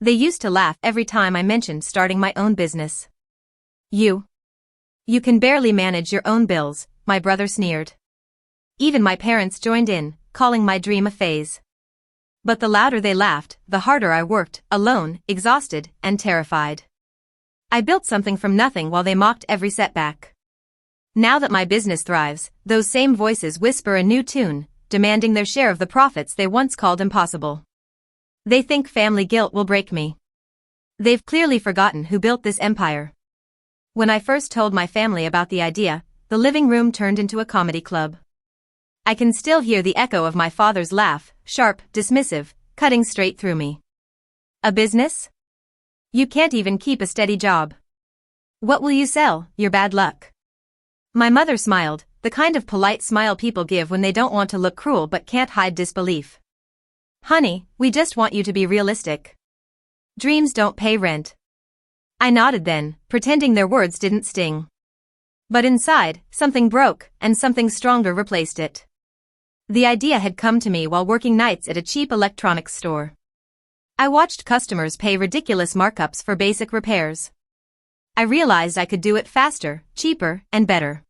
They used to laugh every time I mentioned starting my own business. You can barely manage your own bills, my brother sneered. Even my parents joined in, calling my dream a phase. But the louder they laughed, the harder I worked, alone, exhausted, and terrified. I built something from nothing while they mocked every setback. Now that my business thrives, those same voices whisper a new tune, demanding their share of the profits they once called impossible. They think family guilt will break me. They've clearly forgotten who built this empire. When I first told my family about the idea, the living room turned into a comedy club. I can still hear the echo of my father's laugh, sharp, dismissive, cutting straight through me. A business? You can't even keep a steady job. What will you sell, your bad luck? My mother smiled, the kind of polite smile people give when they don't want to look cruel but can't hide disbelief. Honey, we just want you to be realistic. Dreams don't pay rent. I nodded then, pretending their words didn't sting. But inside, something broke, and something stronger replaced it. The idea had come to me while working nights at a cheap electronics store. I watched customers pay ridiculous markups for basic repairs. I realized I could do it faster, cheaper, and better.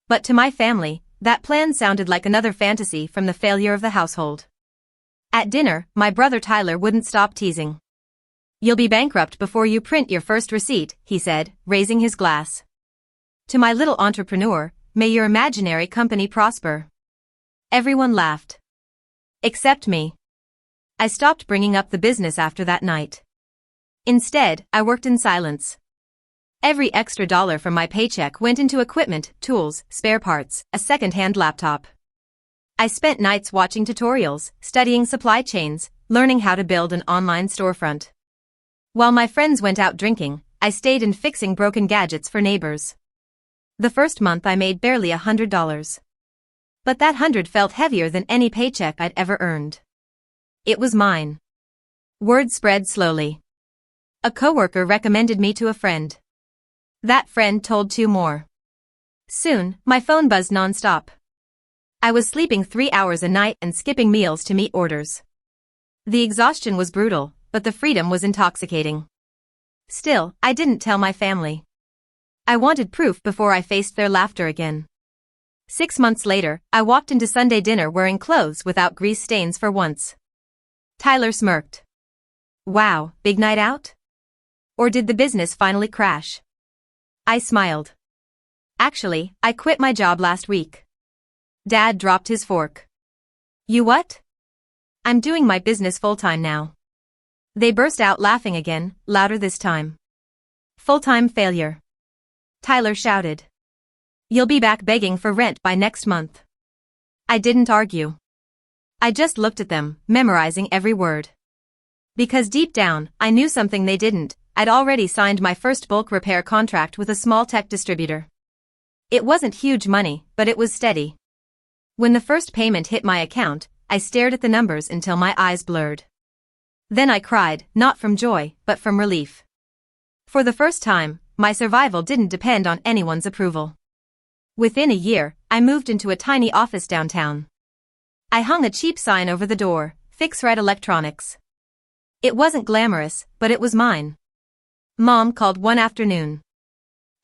But to my family, that plan sounded like another fantasy from the failure of the household. At dinner, my brother Tyler wouldn't stop teasing. You'll be bankrupt before you print your first receipt, he said, raising his glass. To my little entrepreneur, may your imaginary company prosper. Everyone laughed. Except me. I stopped bringing up the business after that night. Instead, I worked in silence. Every extra dollar from my paycheck went into equipment, tools, spare parts, a second-hand laptop. I spent nights watching tutorials, studying supply chains, learning how to build an online storefront. While my friends went out drinking, I stayed in fixing broken gadgets for neighbors. The first month I made barely $100. But that 100 felt heavier than any paycheck I'd ever earned. It was mine. Word spread slowly. A coworker recommended me to a friend. That friend told two more. Soon, my phone buzzed nonstop. I was sleeping 3 hours a night and skipping meals to meet orders. The exhaustion was brutal, but the freedom was intoxicating. Still, I didn't tell my family. I wanted proof before I faced their laughter again. 6 months later, I walked into Sunday dinner wearing clothes without grease stains for once. Tyler smirked. Wow, big night out? Or did the business finally crash? I smiled. Actually, I quit my job last week. Dad dropped his fork. You what? I'm doing my business full-time now. They burst out laughing again, louder this time. Full-time failure. Tyler shouted. You'll be back begging for rent by next month. I didn't argue. I just looked at them, memorizing every word. Because deep down, I knew something they didn't. I'd already signed my first bulk repair contract with a small tech distributor. It wasn't huge money, but it was steady. When the first payment hit my account, I stared at the numbers until my eyes blurred. Then I cried, not from joy, but from relief. For the first time, my survival didn't depend on anyone's approval. Within a year, I moved into a tiny office downtown. I hung a cheap sign over the door, Fix Red Electronics. It wasn't glamorous, but it was mine. Mom called one afternoon.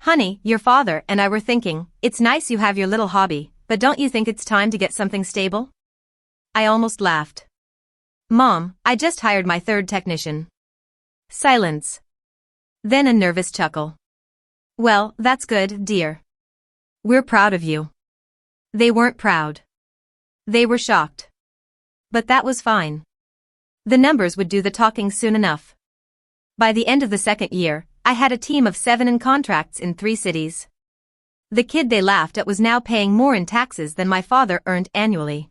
Honey, your father and I were thinking, it's nice you have your little hobby, but don't you think it's time to get something stable? I almost laughed. Mom, I just hired my third technician. Silence. Then a nervous chuckle. Well, that's good, dear. We're proud of you. They weren't proud. They were shocked. But that was fine. The numbers would do the talking soon enough. By the end of the second year, I had a team of 7 in contracts in 3 cities. The kid they laughed at was now paying more in taxes than my father earned annually.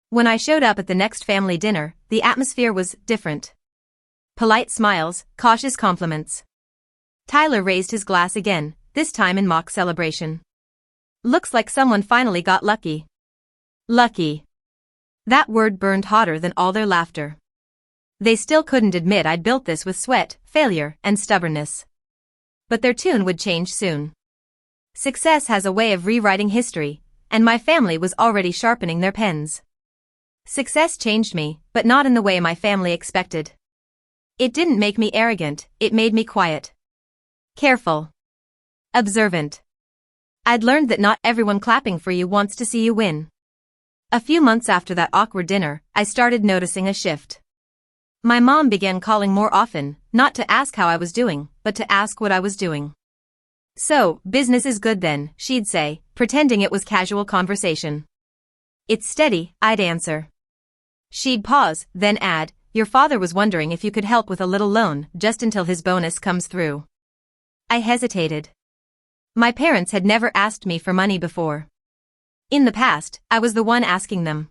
When I showed up at the next family dinner, the atmosphere was different. Polite smiles, cautious compliments. Tyler raised his glass again, this time in mock celebration. Looks like someone finally got lucky. Lucky. That word burned hotter than all their laughter. They still couldn't admit I'd built this with sweat, failure, and stubbornness. But their tune would change soon. Success has a way of rewriting history, and my family was already sharpening their pens. Success changed me, but not in the way my family expected. It didn't make me arrogant, it made me quiet. Careful. Observant. I'd learned that not everyone clapping for you wants to see you win. A few months after that awkward dinner, I started noticing a shift. My mom began calling more often, not to ask how I was doing, but to ask what I was doing. "So, business is good then," she'd say, pretending it was casual conversation. "It's steady," I'd answer. She'd pause, then add, "Your father was wondering if you could help with a little loan just until his bonus comes through." I hesitated. My parents had never asked me for money before. In the past, I was the one asking them.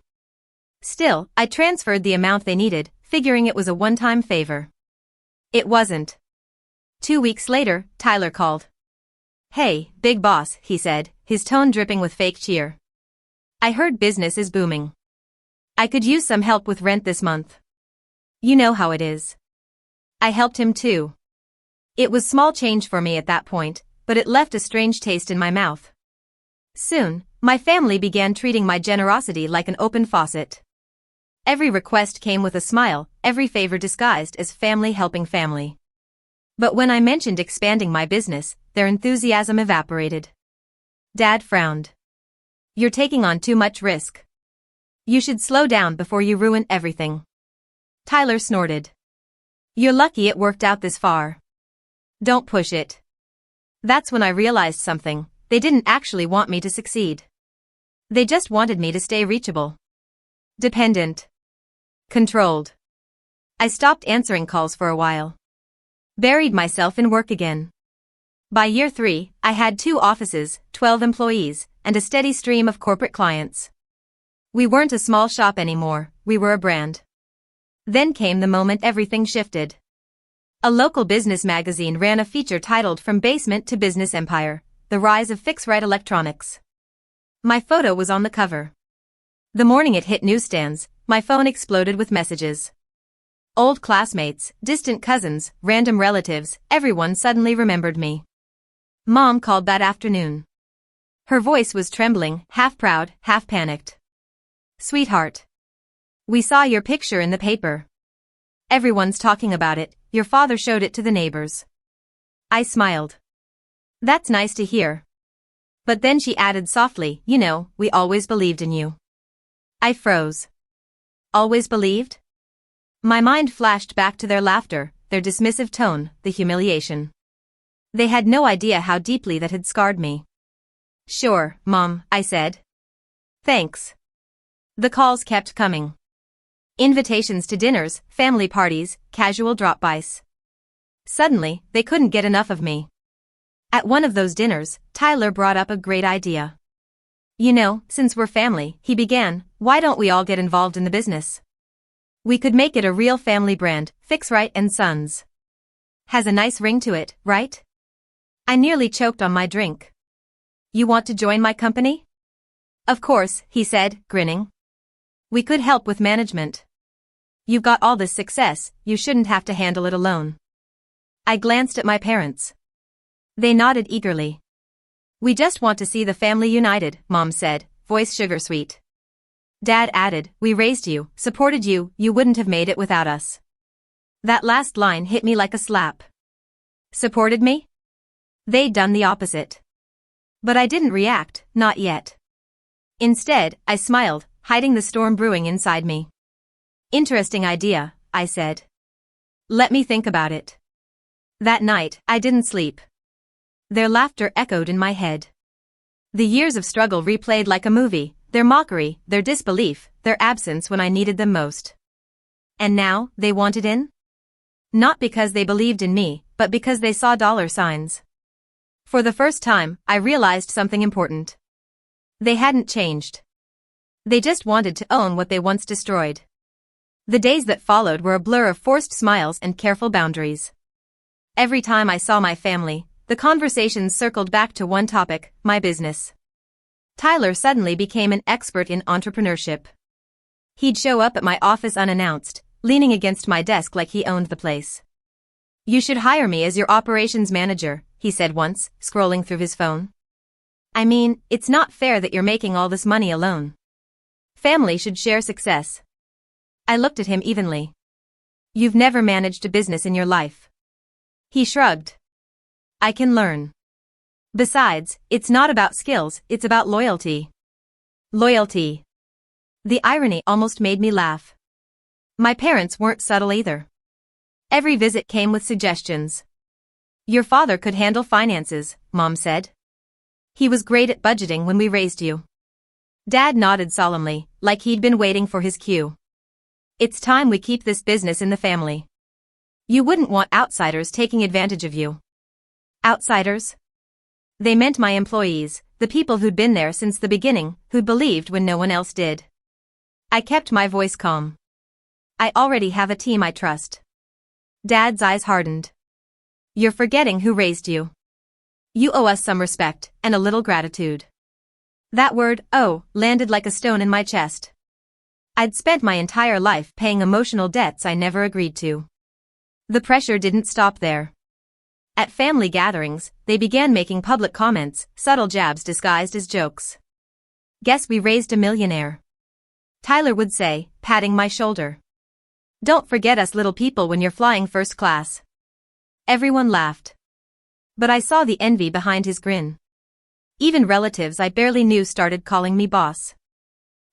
Still, I transferred the amount they needed, figuring it was a one-time favor. It wasn't. 2 weeks later, Tyler called. "Hey, big boss," he said, his tone dripping with fake cheer. "I heard business is booming. I could use some help with rent this month. You know how it is." I helped him too. It was small change for me at that point, but it left a strange taste in my mouth. Soon, my family began treating my generosity like an open faucet. Every request came with a smile, every favor disguised as family helping family. But when I mentioned expanding my business, their enthusiasm evaporated. Dad frowned. "You're taking on too much risk. You should slow down before you ruin everything." Tyler snorted. "You're lucky it worked out this far. Don't push it." That's when I realized something. They didn't actually want me to succeed. They just wanted me to stay reachable. Dependent. Controlled. I stopped answering calls for a while. Buried myself in work again. By year 3, I had 2 offices, 12 employees, and a steady stream of corporate clients. We weren't a small shop anymore, we were a brand. Then came the moment everything shifted. A local business magazine ran a feature titled "From Basement to Business Empire: The Rise of Fix-Right Electronics." My photo was on the cover. The morning it hit newsstands, my phone exploded with messages. Old classmates, distant cousins, random relatives, everyone suddenly remembered me. Mom called that afternoon. Her voice was trembling, half proud, half panicked. "Sweetheart. We saw your picture in the paper. Everyone's talking about it, your father showed it to the neighbors." I smiled. "That's nice to hear." But then she added softly, "You know, we always believed in you." I froze. Always believed? My mind flashed back to their laughter, their dismissive tone, the humiliation. They had no idea how deeply that had scarred me. "Sure, Mom," I said. "Thanks." The calls kept coming. Invitations to dinners, family parties, casual drop-bys. Suddenly, they couldn't get enough of me. At one of those dinners, Tyler brought up a great idea. "You know, since we're family," he began, "why don't we all get involved in the business? We could make it a real family brand, Fix-Right and Sons. Has a nice ring to it, right?" I nearly choked on my drink. "You want to join my company?" "Of course," he said, grinning. "We could help with management. You've got all this success, you shouldn't have to handle it alone." I glanced at my parents. They nodded eagerly. "We just want to see the family united," Mom said, voice sugar-sweet. Dad added, "We raised you, supported you, you wouldn't have made it without us." That last line hit me like a slap. Supported me? They'd done the opposite. But I didn't react, not yet. Instead, I smiled, hiding the storm brewing inside me. "Interesting idea," I said. "Let me think about it." That night, I didn't sleep. Their laughter echoed in my head. The years of struggle replayed like a movie, their mockery, their disbelief, their absence when I needed them most. And now, they wanted in? Not because they believed in me, but because they saw dollar signs. For the first time, I realized something important. They hadn't changed. They just wanted to own what they once destroyed. The days that followed were a blur of forced smiles and careful boundaries. Every time I saw my family, the conversations circled back to one topic, my business. Tyler suddenly became an expert in entrepreneurship. He'd show up at my office unannounced, leaning against my desk like he owned the place. "You should hire me as your operations manager," he said once, scrolling through his phone. "I mean, it's not fair that you're making all this money alone. Family should share success." I looked at him evenly. You've never managed a business in your life. He shrugged. I can learn. Besides, it's not about skills, it's about loyalty. Loyalty. The irony almost made me laugh. My parents weren't subtle either. Every visit came with suggestions. Your father could handle finances, Mom said. He was great at budgeting when we raised you. Dad nodded solemnly, like he'd been waiting for his cue. It's time we keep this business in the family. You wouldn't want outsiders taking advantage of you. Outsiders? They meant my employees, the people who'd been there since the beginning, who'd believed when no one else did. I kept my voice calm. I already have a team I trust. Dad's eyes hardened. You're forgetting who raised you. You owe us some respect, and a little gratitude. That word, oh, landed like a stone in my chest. I'd spent my entire life paying emotional debts I never agreed to. The pressure didn't stop there. At family gatherings, they began making public comments, subtle jabs disguised as jokes. Guess we raised a millionaire. Tyler would say, patting my shoulder. Don't forget us little people when you're flying first class. Everyone laughed. But I saw the envy behind his grin. Even relatives I barely knew started calling me boss.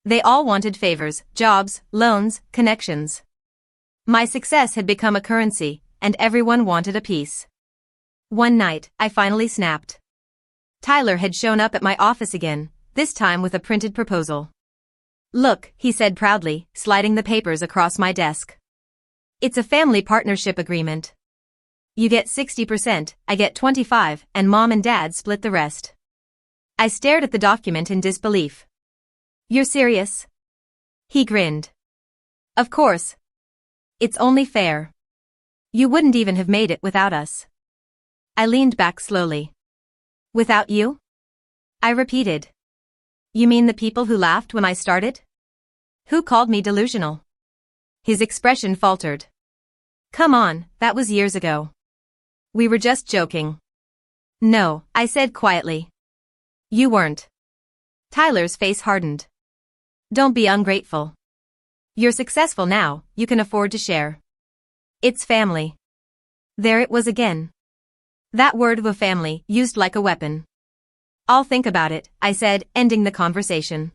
They all wanted favors, jobs, loans, connections. My success had become a currency, and everyone wanted a piece. One night, I finally snapped. Tyler had shown up at my office again, this time with a printed proposal. Look, he said proudly, sliding the papers across my desk. It's a family partnership agreement. You get 60%, I get 25%, and Mom and Dad split the rest. I stared at the document in disbelief. You're serious? He grinned. Of course. It's only fair. You wouldn't even have made it without us. I leaned back slowly. Without you? I repeated. You mean the people who laughed when I started? Who called me delusional? His expression faltered. Come on, that was years ago. We were just joking. No, I said quietly. You weren't. Tyler's face hardened. Don't be ungrateful. You're successful now, you can afford to share. It's family. There it was again. That word of a family, used like a weapon. I'll think about it, I said, ending the conversation.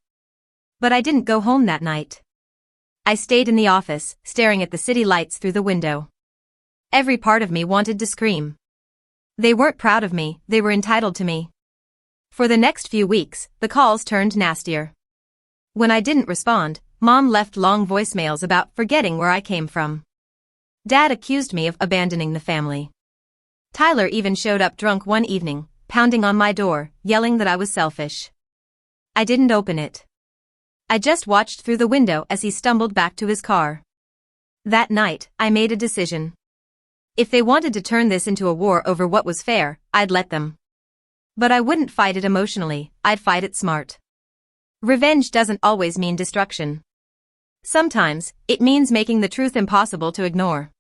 But I didn't go home that night. I stayed in the office, staring at the city lights through the window. Every part of me wanted to scream. They weren't proud of me, they were entitled to me. For the next few weeks, the calls turned nastier. When I didn't respond, Mom left long voicemails about forgetting where I came from. Dad accused me of abandoning the family. Tyler even showed up drunk one evening, pounding on my door, yelling that I was selfish. I didn't open it. I just watched through the window as he stumbled back to his car. That night, I made a decision. If they wanted to turn this into a war over what was fair, I'd let them. But I wouldn't fight it emotionally, I'd fight it smart. Revenge doesn't always mean destruction. Sometimes, it means making the truth impossible to ignore.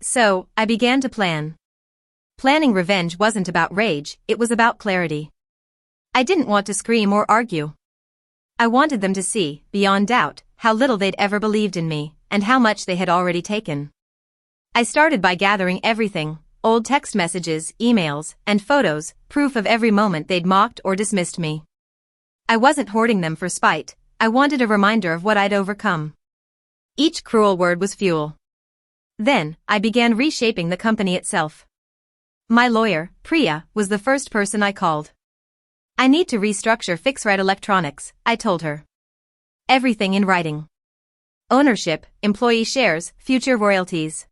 So, I began to plan. Planning revenge wasn't about rage, it was about clarity. I didn't want to scream or argue. I wanted them to see, beyond doubt, how little they'd ever believed in me, and how much they had already taken. I started by gathering everything, old text messages, emails, and photos, proof of every moment they'd mocked or dismissed me. I wasn't hoarding them for spite, I wanted a reminder of what I'd overcome. Each cruel word was fuel. Then, I began reshaping the company itself. My lawyer, Priya, was the first person I called. I need to restructure Fixrite Electronics, I told her. Everything in writing. Ownership, employee shares, future royalties.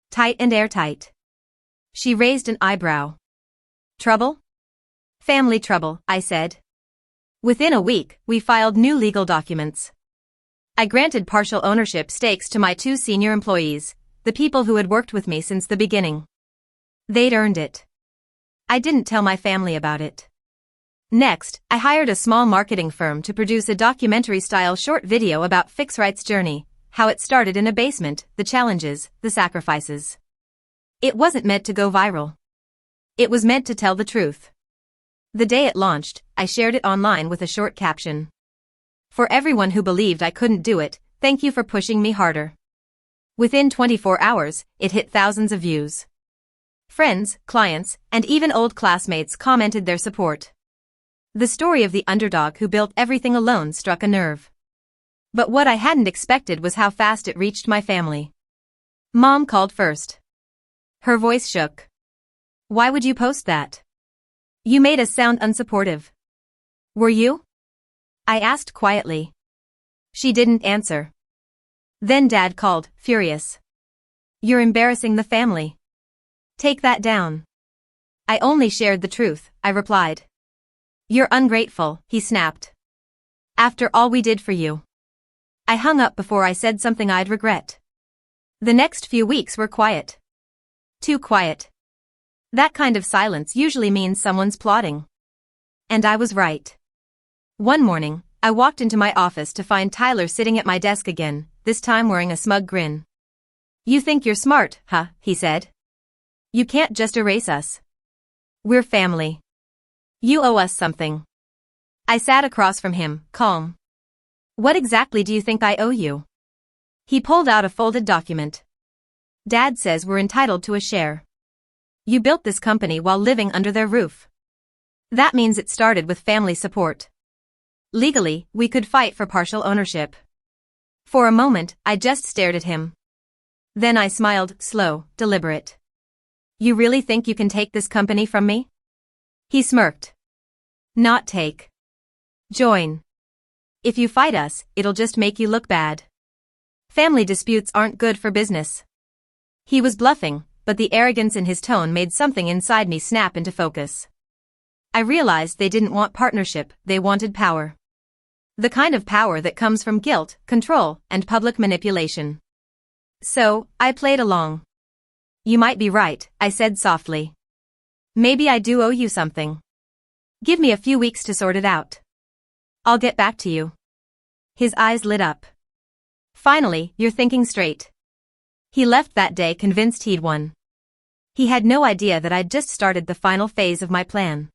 Tight and airtight. She raised an eyebrow. Trouble? Family trouble, I said. Within a week, we filed new legal documents. I granted partial ownership stakes to my 2 senior employees, the people who had worked with me since the beginning. They'd earned it. I didn't tell my family about it. Next, I hired a small marketing firm to produce a documentary-style short video about Fixrite's journey, how it started in a basement, the challenges, the sacrifices. It wasn't meant to go viral. It was meant to tell the truth. The day it launched, I shared it online with a short caption. For everyone who believed I couldn't do it, thank you for pushing me harder. Within 24 hours, it hit thousands of views. Friends, clients, and even old classmates commented their support. The story of the underdog who built everything alone struck a nerve. But what I hadn't expected was how fast it reached my family. Mom called first. Her voice shook. "Why would you post that? You made us sound unsupportive." "Were you?" I asked quietly. She didn't answer. Then Dad called, furious. "You're embarrassing the family. Take that down." "I only shared the truth," I replied. "You're ungrateful," he snapped. "After all we did for you." I hung up before I said something I'd regret. The next few weeks were quiet. Too quiet. That kind of silence usually means someone's plotting. And I was right. One morning, I walked into my office to find Tyler sitting at my desk again, this time wearing a smug grin. "You think you're smart, huh?" he said. "You can't just erase us. We're family. You owe us something." I sat across from him, calm. "What exactly do you think I owe you?" He pulled out a folded document. "Dad says we're entitled to a share. You built this company while living under their roof. That means it started with family support. Legally, we could fight for partial ownership." For a moment, I just stared at him. Then I smiled, slow, deliberate. "You really think you can take this company from me?" He smirked. "Not take. Join. If you fight us, it'll just make you look bad. Family disputes aren't good for business." He was bluffing, but the arrogance in his tone made something inside me snap into focus. I realized they didn't want partnership, they wanted power. The kind of power that comes from guilt, control, and public manipulation. So, I played along. "You might be right," I said softly. "Maybe I do owe you something. Give me a few weeks to sort it out. I'll get back to you." His eyes lit up. "Finally, you're thinking straight." He left that day convinced he'd won. He had no idea that I'd just started the final phase of my plan.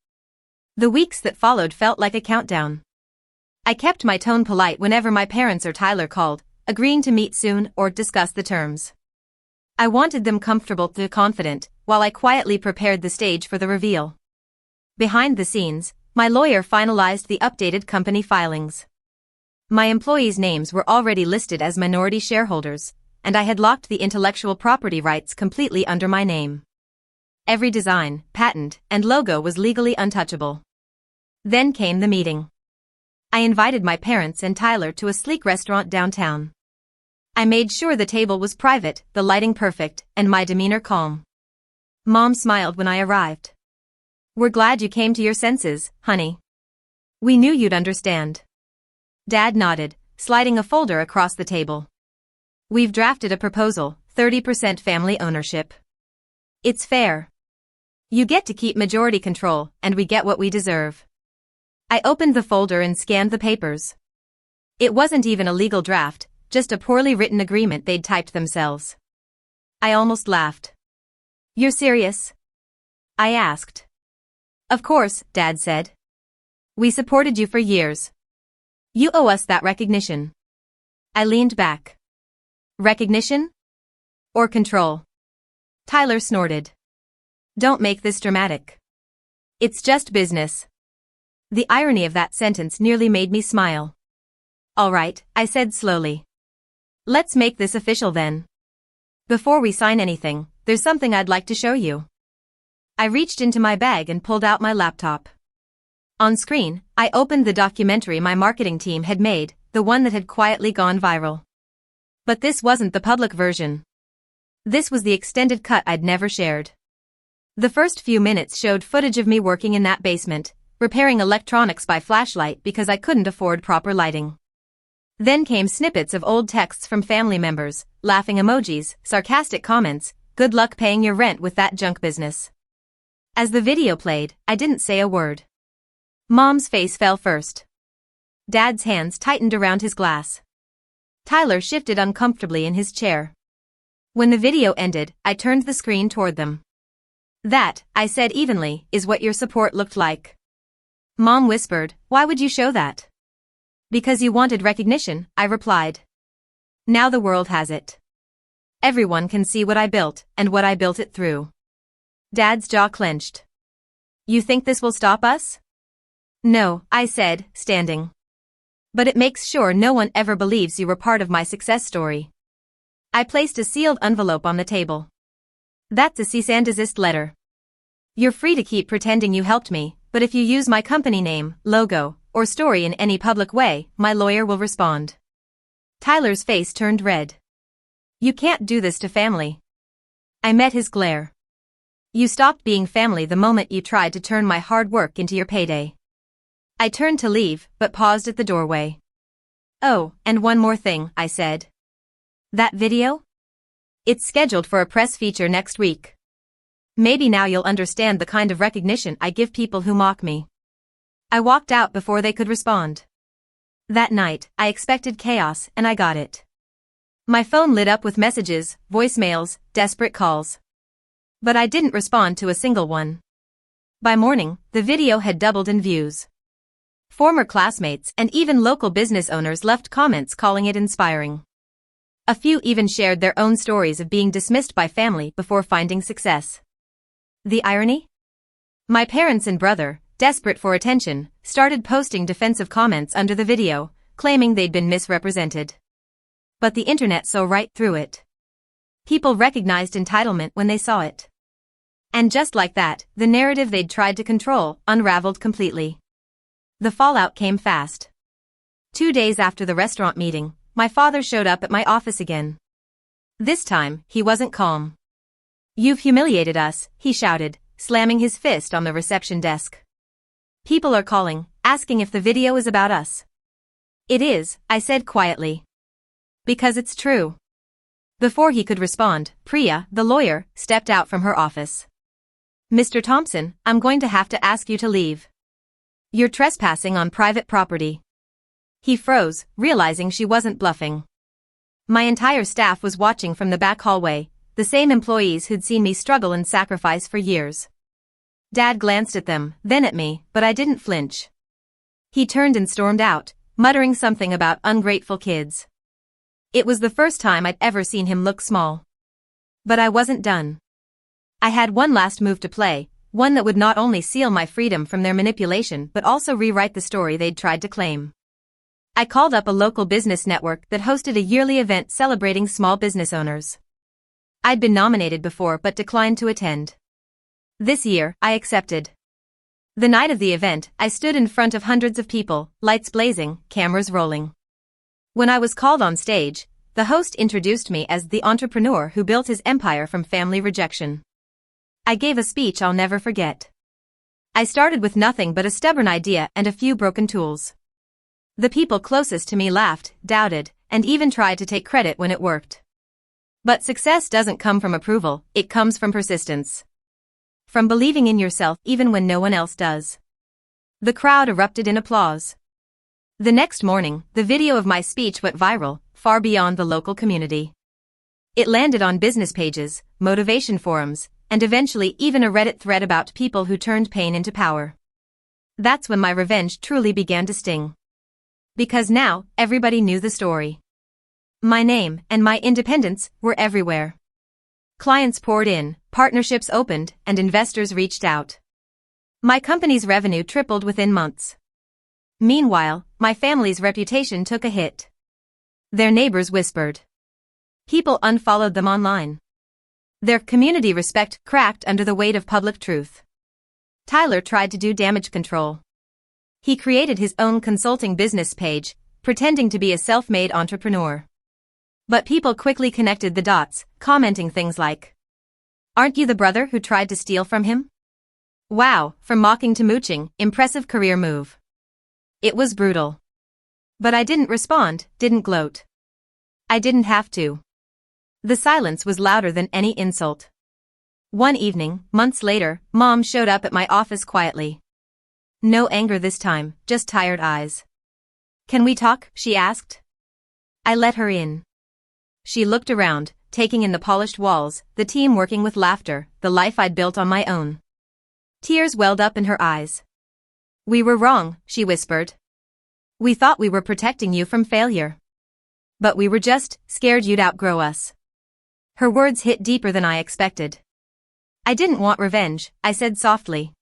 The weeks that followed felt like a countdown. I kept my tone polite whenever my parents or Tyler called, agreeing to meet soon or discuss the terms. I wanted them comfortable to confident, while I quietly prepared the stage for the reveal. Behind the scenes, my lawyer finalized the updated company filings. My employees' names were already listed as minority shareholders, and I had locked the intellectual property rights completely under my name. Every design, patent, and logo was legally untouchable. Then came the meeting. I invited my parents and Tyler to a sleek restaurant downtown. I made sure the table was private, the lighting perfect, and my demeanor calm. Mom smiled when I arrived. "We're glad you came to your senses, honey. We knew you'd understand." Dad nodded, sliding a folder across the table. "We've drafted a proposal, 30% family ownership. It's fair. You get to keep majority control, and we get what we deserve." I opened the folder and scanned the papers. It wasn't even a legal draft, just a poorly written agreement they'd typed themselves. I almost laughed. "You're serious?" I asked. "Of course," Dad said. "We supported you for years. You owe us that recognition." I leaned back. "Recognition? Or control?" Tyler snorted. "Don't make this dramatic. It's just business." The irony of that sentence nearly made me smile. "All right," I said slowly. "Let's make this official then. Before we sign anything, there's something I'd like to show you." I reached into my bag and pulled out my laptop. On screen, I opened the documentary my marketing team had made, the one that had quietly gone viral. But this wasn't the public version. This was the extended cut I'd never shared. The first few minutes showed footage of me working in that basement, repairing electronics by flashlight because I couldn't afford proper lighting. Then came snippets of old texts from family members, laughing emojis, sarcastic comments, "Good luck paying your rent with that junk business." As the video played, I didn't say a word. Mom's face fell first. Dad's hands tightened around his glass. Tyler shifted uncomfortably in his chair. When the video ended, I turned the screen toward them. "That," I said evenly, "is what your support looked like." Mom whispered, "Why would you show that?" "Because you wanted recognition," I replied. "Now the world has it." Everyone can see what I built and what I built it through. Dad's jaw clenched. You think this will stop us? No, I said, standing. But it makes sure no one ever believes you were part of my success story. I placed a sealed envelope on the table. That's a cease and desist letter. You're free to keep pretending you helped me, but if you use my company name, logo, or story in any public way, my lawyer will respond. Tyler's face turned red. You can't do this to family. I met his glare. You stopped being family the moment you tried to turn my hard work into your payday. I turned to leave, but paused at the doorway. Oh, and one more thing, I said. That video? It's scheduled for a press feature next week. Maybe now you'll understand the kind of recognition I give people who mock me. I walked out before they could respond. That night, I expected chaos, and I got it. My phone lit up with messages, voicemails, desperate calls. But I didn't respond to a single one. By morning, the video had doubled in views. Former classmates and even local business owners left comments calling it inspiring. A few even shared their own stories of being dismissed by family before finding success. The irony? My parents and brother, desperate for attention, started posting defensive comments under the video, claiming they'd been misrepresented. But the internet saw right through it. People recognized entitlement when they saw it. And just like that, the narrative they'd tried to control unraveled completely. The fallout came fast. 2 days after the restaurant meeting, my father showed up at my office again. This time, he wasn't calm. You've humiliated us, he shouted, slamming his fist on the reception desk. People are calling, asking if the video is about us. It is, I said quietly. Because it's true. Before he could respond, Priya, the lawyer, stepped out from her office. Mr. Thompson, I'm going to have to ask you to leave. You're trespassing on private property. He froze, realizing she wasn't bluffing. My entire staff was watching from the back hallway, the same employees who'd seen me struggle and sacrifice for years. Dad glanced at them, then at me, but I didn't flinch. He turned and stormed out, muttering something about ungrateful kids. It was the first time I'd ever seen him look small. But I wasn't done. I had one last move to play, one that would not only seal my freedom from their manipulation but also rewrite the story they'd tried to claim. I called up a local business network that hosted a yearly event celebrating small business owners. I'd been nominated before but declined to attend. This year, I accepted. The night of the event, I stood in front of hundreds of people, lights blazing, cameras rolling. When I was called on stage, the host introduced me as the entrepreneur who built his empire from family rejection. I gave a speech I'll never forget. I started with nothing but a stubborn idea and a few broken tools. The people closest to me laughed, doubted, and even tried to take credit when it worked. But success doesn't come from approval, it comes from persistence. From believing in yourself even when no one else does. The crowd erupted in applause. The next morning, the video of my speech went viral, far beyond the local community. It landed on business pages, motivation forums, and eventually even a Reddit thread about people who turned pain into power. That's when my revenge truly began to sting. Because now, everybody knew the story. My name and my independence were everywhere. Clients poured in, partnerships opened, and investors reached out. My company's revenue tripled within months. Meanwhile, my family's reputation took a hit. Their neighbors whispered. People unfollowed them online. Their community respect cracked under the weight of public truth. Tyler tried to do damage control. He created his own consulting business page, pretending to be a self-made entrepreneur. But people quickly connected the dots, commenting things like, "Aren't you the brother who tried to steal from him? Wow, from mocking to mooching, impressive career move." It was brutal. But I didn't respond, didn't gloat. I didn't have to. The silence was louder than any insult. One evening, months later, Mom showed up at my office quietly. No anger this time, just tired eyes. "Can we talk?" she asked. I let her in. She looked around, taking in the polished walls, the team working with laughter, the life I'd built on my own. Tears welled up in her eyes. "We were wrong," she whispered. "We thought we were protecting you from failure. But we were just scared you'd outgrow us." Her words hit deeper than I expected. I didn't want revenge, I said softly.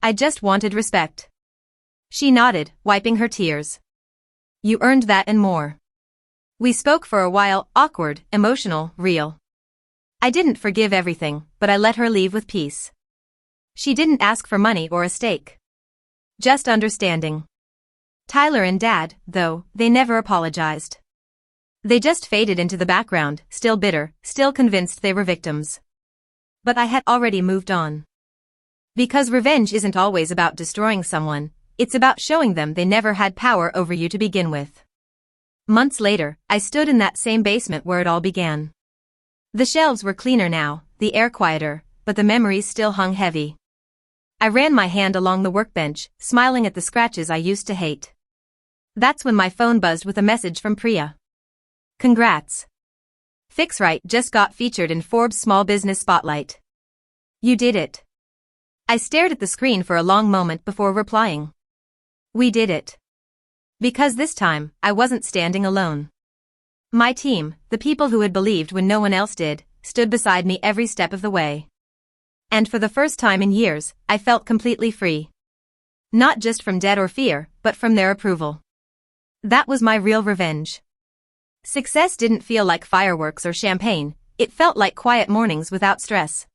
I just wanted respect. She nodded, wiping her tears. You earned that and more. We spoke for a while, awkward, emotional, real. I didn't forgive everything, but I let her leave with peace. She didn't ask for money or a stake. Just understanding. Tyler and Dad, though, they never apologized. They just faded into the background, still bitter, still convinced they were victims. But I had already moved on. Because revenge isn't always about destroying someone, it's about showing them they never had power over you to begin with. Months later, I stood in that same basement where it all began. The shelves were cleaner now, the air quieter, but the memories still hung heavy. I ran my hand along the workbench, smiling at the scratches I used to hate. That's when my phone buzzed with a message from Priya. Congrats. Fixright just got featured in Forbes' Small Business Spotlight. You did it. I stared at the screen for a long moment before replying. We did it. Because this time, I wasn't standing alone. My team, the people who had believed when no one else did, stood beside me every step of the way. And for the first time in years, I felt completely free. Not just from debt or fear, but from their approval. That was my real revenge. Success didn't feel like fireworks or champagne, it felt like quiet mornings without stress.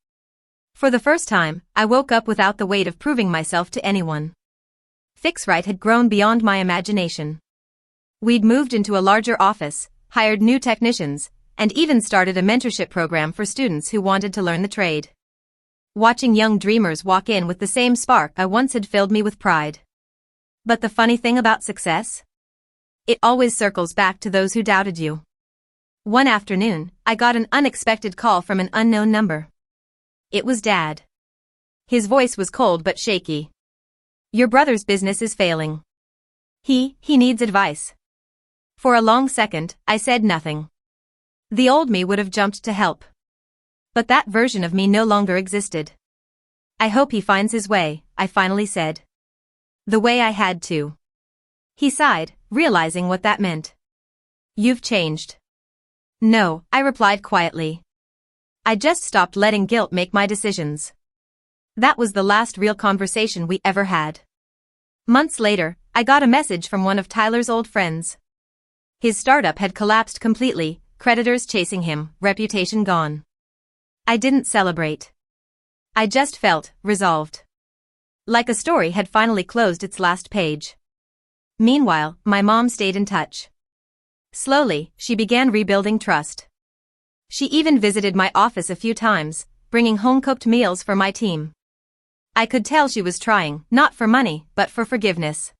For the first time, I woke up without the weight of proving myself to anyone. Fixright had grown beyond my imagination. We'd moved into a larger office, hired new technicians, and even started a mentorship program for students who wanted to learn the trade. Watching young dreamers walk in with the same spark I once had filled me with pride. But the funny thing about success? It always circles back to those who doubted you. One afternoon, I got an unexpected call from an unknown number. It was Dad. His voice was cold but shaky. Your brother's business is failing. He needs advice. For a long second, I said nothing. The old me would have jumped to help. But that version of me no longer existed. I hope he finds his way, I finally said. The way I had to. He sighed, realizing what that meant. You've changed. No, I replied quietly. I just stopped letting guilt make my decisions. That was the last real conversation we ever had. Months later, I got a message from one of Tyler's old friends. His startup had collapsed completely, creditors chasing him, reputation gone. I didn't celebrate. I just felt resolved. Like a story had finally closed its last page. Meanwhile, my mom stayed in touch. Slowly, she began rebuilding trust. She even visited my office a few times, bringing home-cooked meals for my team. I could tell she was trying, not for money, but for forgiveness.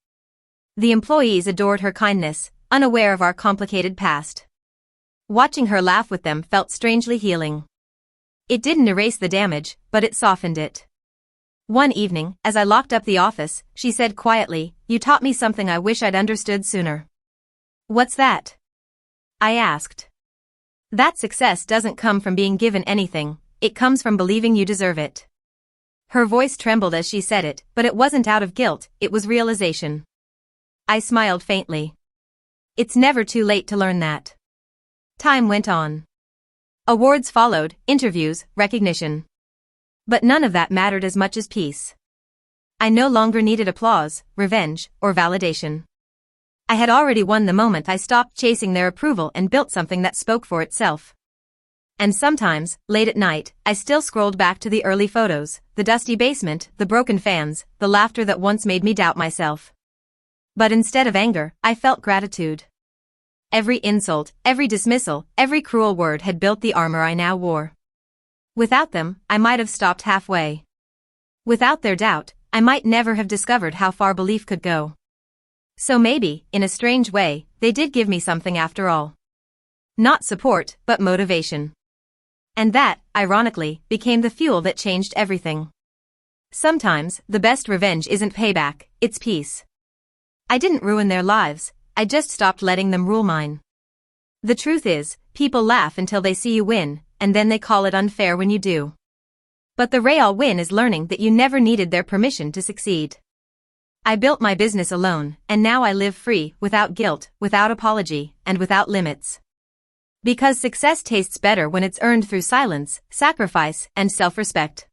The employees adored her kindness, unaware of our complicated past. Watching her laugh with them felt strangely healing. It didn't erase the damage, but it softened it. One evening, as I locked up the office, she said quietly, "You taught me something I wish I'd understood sooner." What's that? I asked. That success doesn't come from being given anything, it comes from believing you deserve it. Her voice trembled as she said it, but it wasn't out of guilt, it was realization. I smiled faintly. It's never too late to learn that. Time went on. Awards followed, interviews, recognition. But none of that mattered as much as peace. I no longer needed applause, revenge, or validation. I had already won the moment I stopped chasing their approval and built something that spoke for itself. And sometimes, late at night, I still scrolled back to the early photos, the dusty basement, the broken fans, the laughter that once made me doubt myself. But instead of anger, I felt gratitude. Every insult, every dismissal, every cruel word had built the armor I now wore. Without them, I might have stopped halfway. Without their doubt, I might never have discovered how far belief could go. So maybe, in a strange way, they did give me something after all. Not support, but motivation. And that, ironically, became the fuel that changed everything. Sometimes, the best revenge isn't payback, it's peace. I didn't ruin their lives, I just stopped letting them rule mine. The truth is, people laugh until they see you win, and then they call it unfair when you do. But the real win is learning that you never needed their permission to succeed. I built my business alone, and now I live free, without guilt, without apology, and without limits. Because success tastes better when it's earned through silence, sacrifice, and self-respect.